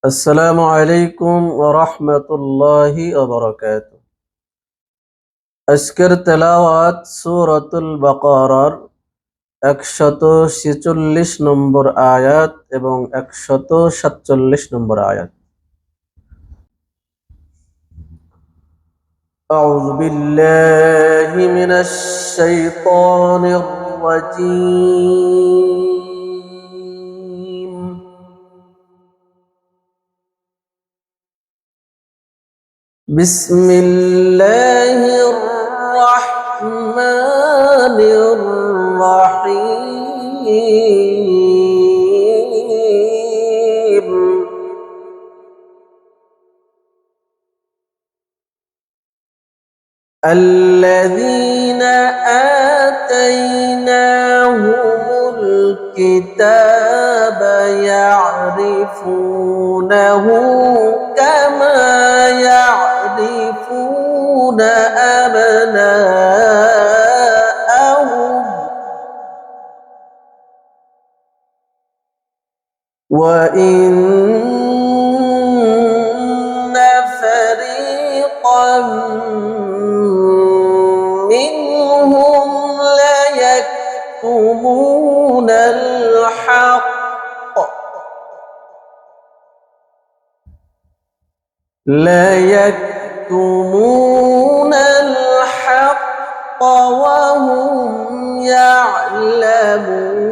আসসালামু আলাইকুম ওয়া রাহমাতুল্লাহি ওয়া বারাকাতুহু। আজকের তেলাওয়াত সূরাতুল বাকারার ১৪৬ নম্বর আয়াত এবং ১৪৭ নম্বর আয়াত। আউযু বিল্লাহি মিনাশ শাইতানির রাজীম। বিসমিল্লাহির রহমানির রহিম। الذين آتيناهم الكتاب يعرفونه كما يعرفون أبناءهم وإن فريقا منهم ليكتمون الحق وهم يعلمون.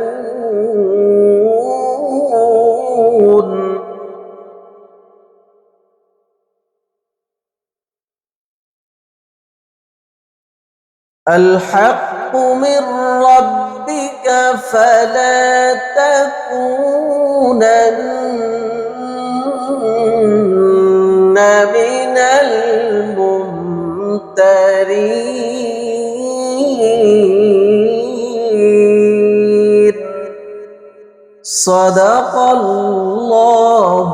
الحق من ربك فلا تكونن من الممترين. صدق الله